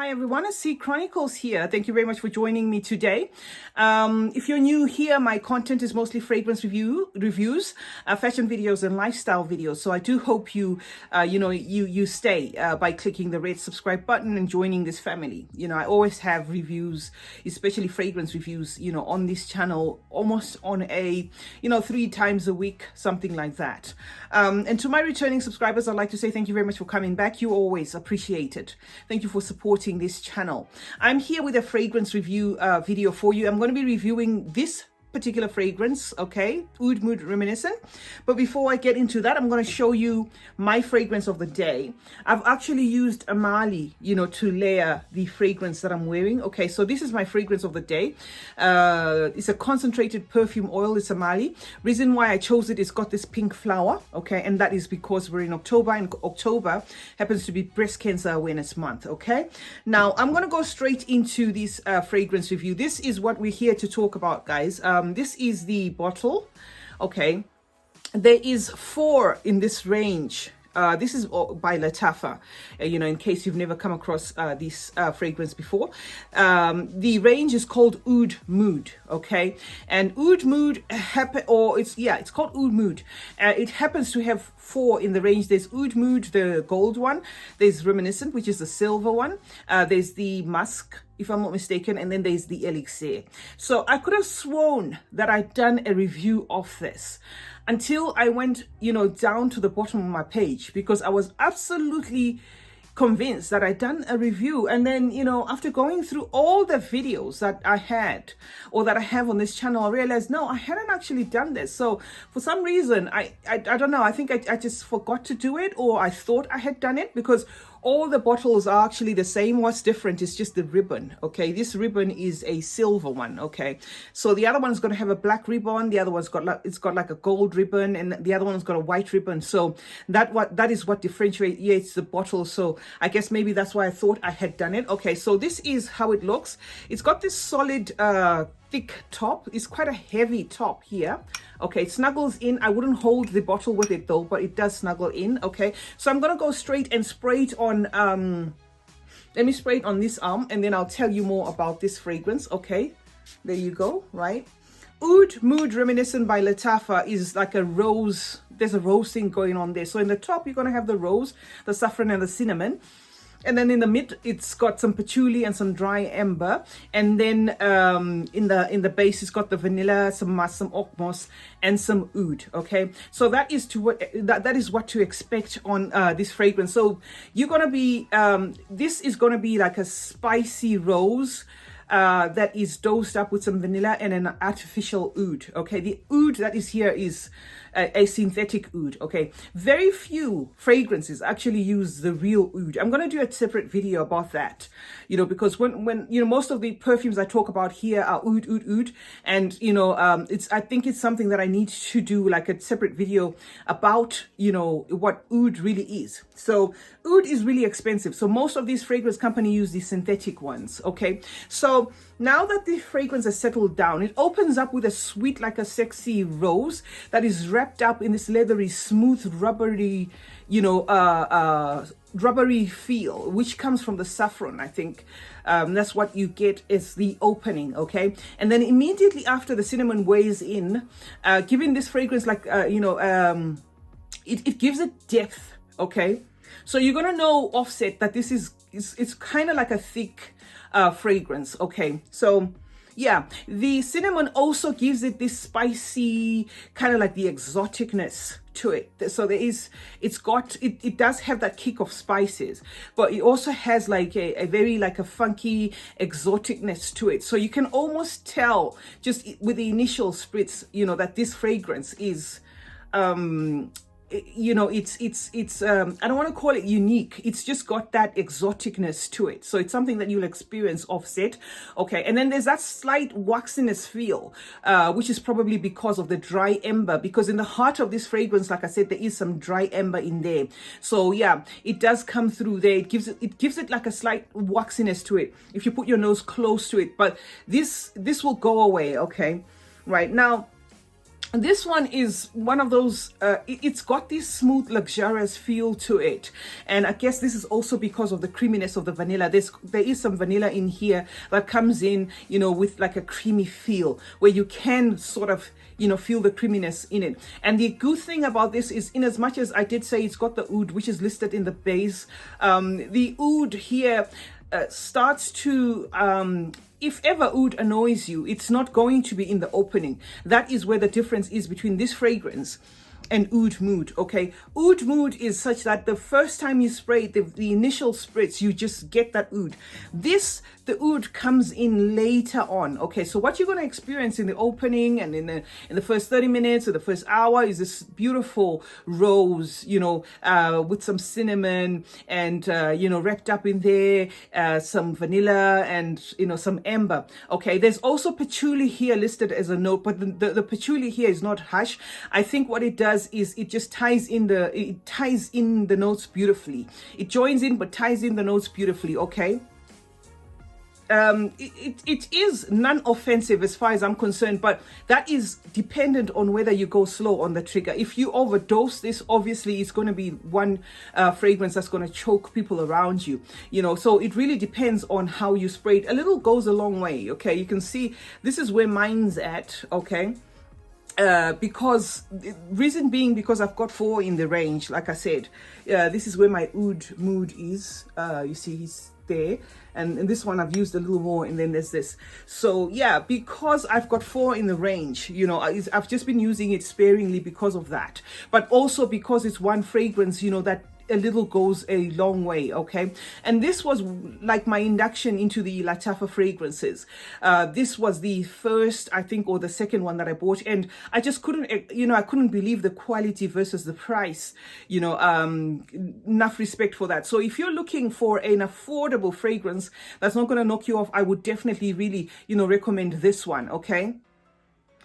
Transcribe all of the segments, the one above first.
Hi everyone, it's CeeChronicles here. Thank you very much for joining me today. If you're new here, my content is mostly fragrance reviews, fashion videos, and lifestyle videos. So I do hope you stay by clicking the red subscribe button and joining this family. I always have reviews, especially fragrance reviews, on this channel, almost on a 3 times a week, something like that. And to my returning subscribers, I'd like to say thank you very much for coming back. You always appreciate it. Thank you for supporting this channel. I'm here with a fragrance review video for you. I'm going to be reviewing this particular fragrance, okay, Oud Mood Reminiscence. But before I get into that, I'm going to show you my fragrance of the day. I've actually used a Mali, to layer the fragrance that I'm wearing. Okay, so this is my fragrance of the day. It's a concentrated perfume oil. It's a Mali. Reason why I chose it is got this pink flower, okay, and that is because we're in October, and October happens to be Breast Cancer Awareness Month, okay. Now I'm going to go straight into this fragrance review. This is what we're here to talk about, guys. This is the bottle, okay. There is 4 in this range. This is by Lattafa, in case you've never come across this fragrance before. The range is called Oud Mood, okay? And Oud Mood, it's called Oud Mood. It happens to have 4 in the range. There's Oud Mood, the gold one. There's Reminiscent, which is the silver one. There's the Musk, if I'm not mistaken, and then there's the Elixir. So I could have sworn that I'd done a review of this until I went, down to the bottom of my page, because I was absolutely convinced that I'd done a review. And then, after going through all the videos that I had or that I have on this channel, I realized, no, I hadn't actually done this. So for some reason, I don't know, I think I just forgot to do it, or I thought I had done it, because all the bottles are actually the same. What's different is just the ribbon, okay? This ribbon is a silver one, okay? So the other one's going to have a black ribbon, the other one's got like a gold ribbon, and the other one's got a white ribbon. So that is what differentiates the bottle. So I guess maybe that's why I thought I had done it. Okay, so this is how it looks. It's got this solid thick top. It's quite a heavy top here, okay. It snuggles in. I wouldn't hold the bottle with it though, but it does snuggle in, okay. So I'm gonna go straight and spray it on let me spray it on this arm, and then I'll tell you more about this fragrance, okay. There you go, right? Oud Mood Reminiscent by Lattafa is like a rose. There's a rose thing going on there. So in the top, you're gonna have the rose, the saffron, and the cinnamon. And then in the mid, it's got some patchouli and some dry amber. And then in the base, it's got the vanilla, some musk, some oak moss, and some oud. Okay, so that is what to expect on this fragrance. So you're gonna be this is gonna be like a spicy rose that is dosed up with some vanilla and an artificial oud. Okay, the oud that is here is a synthetic oud. Okay, very few fragrances actually use the real oud. I'm going to do a separate video about that, because when most of the perfumes I talk about here are oud, and I think it's something that I need to do like a separate video about what oud really is. So oud is really expensive, so most of these fragrance companies use the synthetic ones. Okay, so now that the fragrance has settled down, it opens up with a sweet, like a sexy rose that is wrapped up in this leathery, smooth, rubbery, rubbery feel, which comes from the saffron. I think that's what you get is the opening, okay. And then immediately after, the cinnamon weighs in, giving this fragrance like it gives it depth, okay. So you're gonna know offset that this is it's kind of like a thick fragrance, okay. So yeah, the cinnamon also gives it this spicy, kind of like the exoticness to it. So it does have that kick of spices, but it also has like a very like a funky exoticness to it. So you can almost tell just with the initial spritz, that this fragrance is it's I don't want to call it unique. It's just got that exoticness to it. So it's something that you'll experience offset. Okay, and then there's that slight waxiness feel, which is probably because of the dry amber, because in the heart of this fragrance, like I said, there is some dry amber in there. So yeah, it does come through there. It gives it like a slight waxiness to it if you put your nose close to it, but this will go away, okay. Right now, This one is one of those, it's got this smooth, luxurious feel to it. And I guess this is also because of the creaminess of the vanilla. There is some vanilla in here that comes in, you know, with like a creamy feel where you can sort of, you know, feel the creaminess in it. And the good thing about this is, in as much as I did say it's got the oud, which is listed in the base, the oud here starts to, if ever oud annoys you, it's not going to be in the opening. That is where the difference is between this fragrance and Oud Mood. Okay, Oud Mood is such that the first time you spray it, the initial spritz, you just get that oud. The oud comes in later on. Okay, so what you're going to experience in the opening and in the first 30 minutes or the first hour is this beautiful rose, you know, with some cinnamon and you know, wrapped up in there, some vanilla and, you know, some amber. Okay, there's also patchouli here listed as a note, but the patchouli here is not harsh. I think what it does is it just ties in the notes beautifully. It joins in but ties in the notes beautifully. Okay, it is non-offensive as far as I'm concerned, but that is dependent on whether you go slow on the trigger. If you overdose this, obviously it's going to be one fragrance that's going to choke people around you, you know. So it really depends on how you spray it. A little goes a long way. Okay, you can see this is where mine's at. Okay, because reason being because I've got 4 in the range. Like I said, this is where my Oud Mood is. You see he's there, and this one I've used a little more, and then there's this. So yeah, because I've got 4 in the range, you know, I've just been using it sparingly because of that, but also because it's one fragrance, you know, that a little goes a long way. Okay, and this was like my induction into the Lattafa fragrances. This was the first, I think, or the second one that I bought, and I just couldn't, you know, I couldn't believe the quality versus the price, you know. Enough respect for that. So if you're looking for an affordable fragrance that's not going to knock you off, I would definitely really, you know, recommend this one. Okay,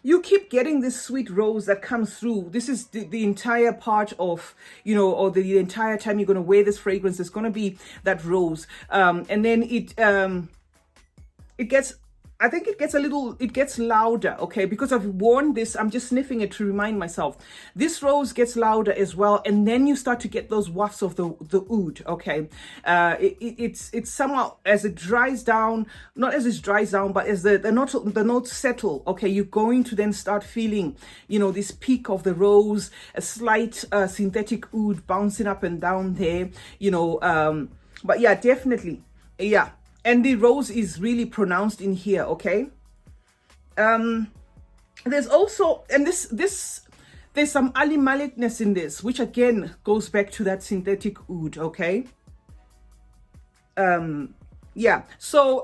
you keep getting this sweet rose that comes through. This is the entire part of, you know, or the entire time you're going to wear this fragrance, there's going to be that rose. And then it gets, I think it gets louder, okay, because I've worn this. I'm just sniffing it to remind myself. This rose gets louder as well, and then you start to get those wafts of the oud, okay. It's somehow, as it dries down, not as it dries down, but as the notes settle, okay, you're going to then start feeling, you know, this peak of the rose, a slight synthetic oud bouncing up and down there, you know. But yeah, definitely, yeah. And the rose is really pronounced in here. Okay, there's also, and there's some Ali Malikness in this, which again goes back to that synthetic oud. Okay, yeah, so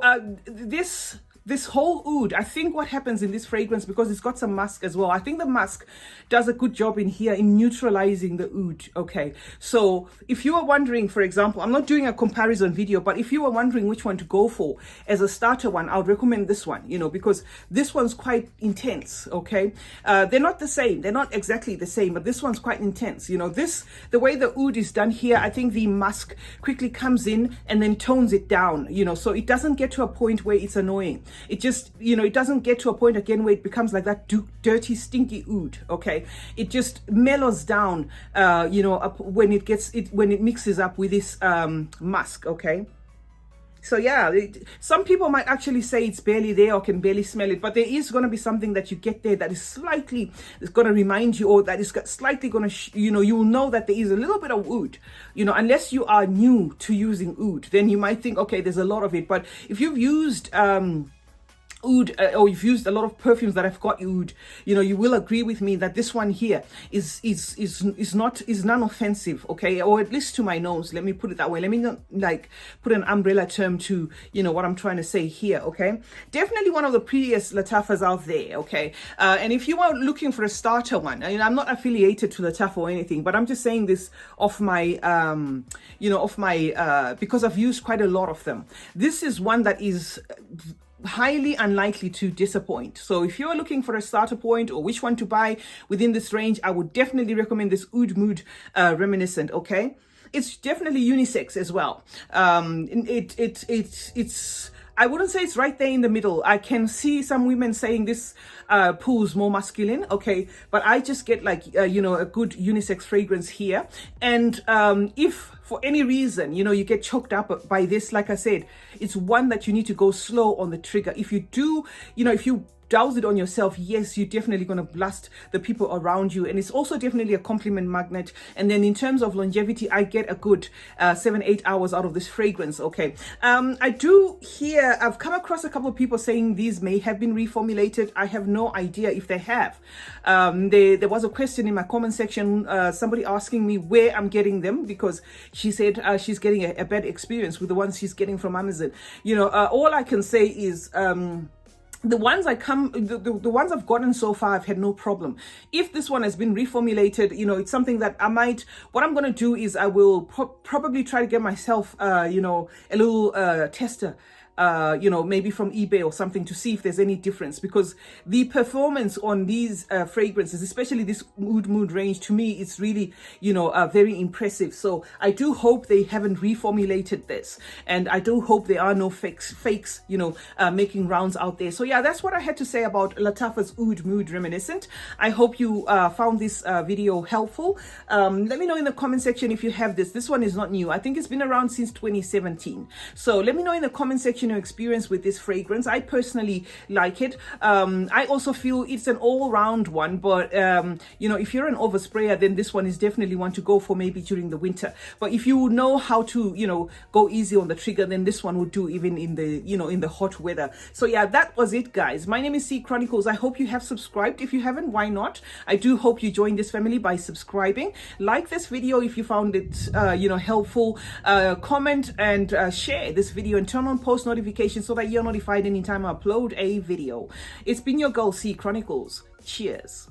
this whole oud, I think what happens in this fragrance, because it's got some musk as well, I think the musk does a good job in here in neutralizing the oud. Okay, so if you are wondering, for example, I'm not doing a comparison video, but if you are wondering which one to go for as a starter one, I would recommend this one, you know, because this one's quite intense. Okay, they're not the same, they're not exactly the same, but this one's quite intense, you know. The way the oud is done here, I think the musk quickly comes in and then tones it down, you know, so it doesn't get to a point where it's annoying. It just, you know, it doesn't get to a point again where it becomes like that dirty, stinky oud. Okay, it just mellows down, you know, up when it mixes up with this musk. Okay, so yeah, some people might actually say it's barely there or can barely smell it, but there is going to be something that you get there that is slightly, it's going to remind you, or that is slightly going to, you know, you will know that there is a little bit of oud, you know, unless you are new to using oud, then you might think, okay, there's a lot of it. But if you've used oud, or you've used a lot of perfumes that have got oud, you know, you will agree with me that this one here is non-offensive. Okay, or at least to my nose, let me put it that way. Let me not like put an umbrella term to, you know, what I'm trying to say here. Okay, definitely one of the prettiest Lattafas out there. Okay, and if you are looking for a starter one, I mean, I'm not affiliated to Lattafa or anything, but I'm just saying this off my you know, off my because I've used quite a lot of them. This is one that is highly unlikely to disappoint. So if you're looking for a starter point or which one to buy within this range, I would definitely recommend this Oud Mood Reminiscent. Okay, it's definitely unisex as well. It's I wouldn't say it's right there in the middle. I can see some women saying this pulls more masculine, okay, but I just get like you know, a good unisex fragrance here. And if for any reason, you know, you get choked up by this, like I said, it's one that you need to go slow on the trigger. If you do, you know, if you douse it on yourself, yes, you're definitely going to blast the people around you. And it's also definitely a compliment magnet. And then in terms of longevity, I get a good 7-8 hours out of this fragrance. Okay. I do hear, I've come across a couple of people saying these may have been reformulated. I have no idea if they have. There was a question in my comment section, somebody asking me where I'm getting them, because she said she's getting a bad experience with the ones she's getting from Amazon. You know, all I can say is, the ones the ones I've gotten so far, I've had no problem. If this one has been reformulated, you know, it's something that what I'm going to do is I will probably try to get myself, you know, a little tester, you know, maybe from eBay or something, to see if there's any difference, because the performance on these fragrances, especially this Oud Mood range, to me, it's really, you know, very impressive. So I do hope they haven't reformulated this, and I do hope there are no fakes, you know, making rounds out there. So yeah, that's what I had to say about Lattafa's Oud Mood Reminiscent. I hope you found this video helpful. Let me know in the comment section if you have this. This one is not new. I think it's been around since 2017. So let me know in the comment section your experience with this fragrance. I personally like it. I also feel it's an all-round one, but you know, if you're an oversprayer, then this one is definitely one to go for, maybe during the winter. But if you know how to, you know, go easy on the trigger, then this one would do even in the, you know, in the hot weather. So yeah, that was it, guys. My name is CeeChronicles. I hope you have subscribed. If you haven't, why not? I do hope you join this family by subscribing. Like this video if you found it you know, helpful. Comment and share this video, and turn on post notifications so that you're notified anytime I upload a video. It's been your girl, CeeChronicles. Cheers.